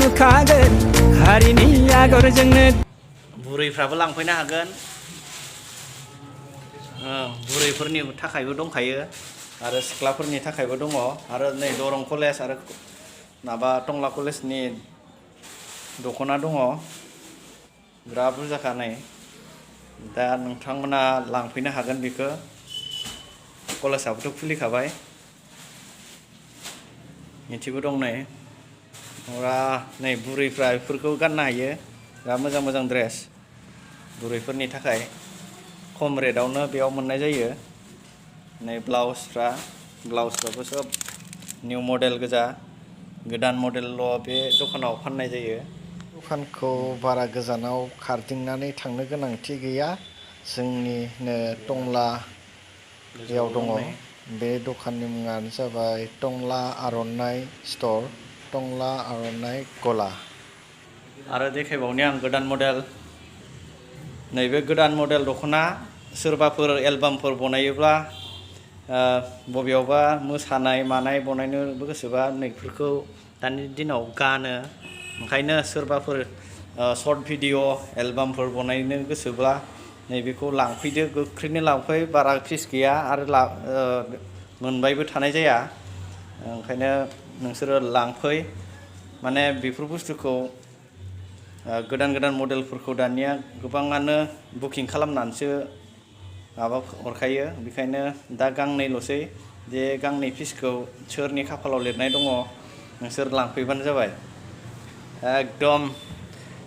नुखागोन हारिनि आगरजोंनो बुरैफ्राबो लांफैनो हागोन बुरैफोरनि थाखायबो दंखायो आरो सिख्लाफोरनि थाखायबो दङ आरो नै दरं कलेज आरो माबा टंला कलेजनि दख'ना दङ बिराद बुरजाखा नै दा नोंथांमोना लांफैनो हागोन बेखौ कलेजाबोथ' खुलिखाबाय मिथिबो दं नै नै बुरैफ्रा बेफोरखौ गाननो हायो दा मोजां मोजां ड्रेस बुरैफोरनि थाखाय खम रेटआवनो बेयाव मोननाय जायो नै ब्लाउसफ्राबो सब निउ मडेल गोजा गोदान मडेलल' बे दखानाव फाननाय जायो दखानखौ बारा गोजानाव खारदिंनानै थांनो गोनांथि गैया जोंनिनो टंलायाव दङ बे दखाननि मुङानो जाबाय टंला आर'नाइ स्ट'र टंला आर'नाइ गला आरो देखायबावनि आं गोदान मडेल नैबे गोदान मडेल दख'ना सोरबाफोर एलबामफोर बनायोब्ला बबेयावबा मोसानाय मानाय बनायनोबो गोसोबा नैफोरखौ दानि दिनाव गानो ओंखायनो सोरबाफोर सर्ट भिडिअ एलबामफोर बनायनो गोसोब्ला नैबेखौ लांफैदो गोख्रैनो लांफै बारा फिस गैया आरो मोनबायबो थानाय जाया ओंखायनो नोंसोरो लांफै माने बेफोर बुस्थुखौ गोदान गोदान मडेलफोरखौ दानिया गोबाङानो बुकिं खालामनानैसो माबा हरखायो बेखायनो दा गांनैल'सै जे गांनै पिसखौ सोरनि खाफालाव लिरनाय दङ नोंसोर लांफैबानो जाबाय एकदम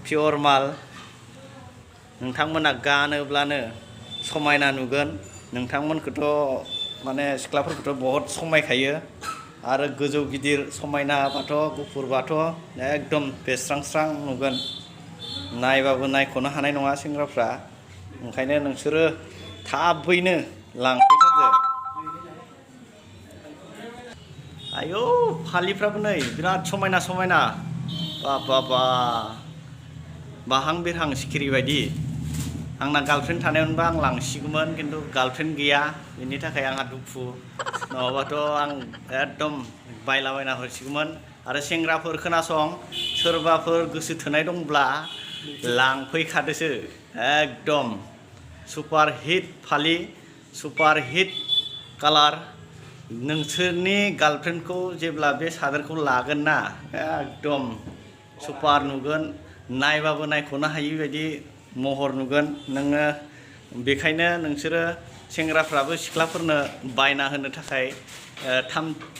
पियर माल नोंथांमोना गानोब्लानो समायना नुगोन नोंथांमोनखौथ' माने सिख्लाफोरखौथ' बहुद समायखायो आरो गोजौ गिदिर समायनाबाथ' गुफुरबाथ' एकदम बेस्रांस्रां नुगोन नायबाबो नायख'नो हानाय नङा सेंग्राफ्रा ओंखायनो नोंसोरो थाबैनो लांफैथारदो आयौ फालिफ्राबो नै बिराद समायना समायना बा बाहां बिरहां सिखिरि बायदि आंना गार्लफ्रेन्ड थानायमोनबा आं लांसिगौमोन खिन्थु गार्लफ्रेन्ड गैया बेनि थाखाय आंहा दुखु नङाबाथ' आं एकदम बायलाबायना हरसिगौमोन आरो सेंग्राफोर खोनासं सोरबाफोर गोसो थोनाय दंब्ला लांफैखादोसो एकदम सुपार हिट फालि सुपार हिट कालार नोंसोरनि गार्लफ्रेन्डखौ जेब्ला बे सादोरखौ लागोन ना एकदम सुपार नुगोन नायबाबो नायख'नो हायि बायदि महर नुगोन नोङो बेखायनो नोंसोरो सेंग्राफ्राबो सिख्लाफोरनो बायना होनो थाखाय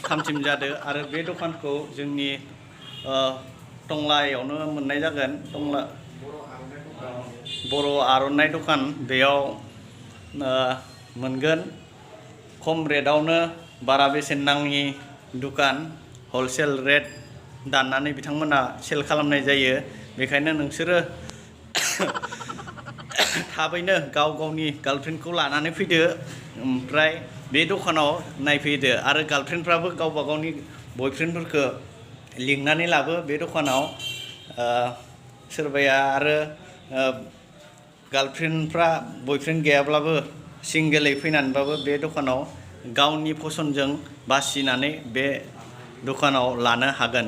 थामथिम जादो आरो बे दखानखौ जोंनि टंलायावनो मोननाय जागोन टंला बर' आर'नाइ दखान बेयाव मोनगोन खम रेटआवनो बारा बेसेन नाङि दुखान हलसेल रेट दाननानै बिथांमोना सेल खालामनाय जायो बेखायनो नोंसोरो थाबैनो गाव गावनि गार्लफ्रेन्डखौ लानानै फैदो ओमफ्राय बे दखानाव नायफैदो आरो गार्लफ्रेन्डफ्राबो गावबा गावनि बयफ्रेन्डफोरखौ लिंनानै लाबो बे दखानाव सोरबाया आरो गार्लफ्रेन्डफ्रा बयफ्रेन्ड गैयाब्लाबो सिंगेलै फैनानैबाबो बे दखानाव गावनि फसनजों बासिनानै बे दखानाव लानो हागोन।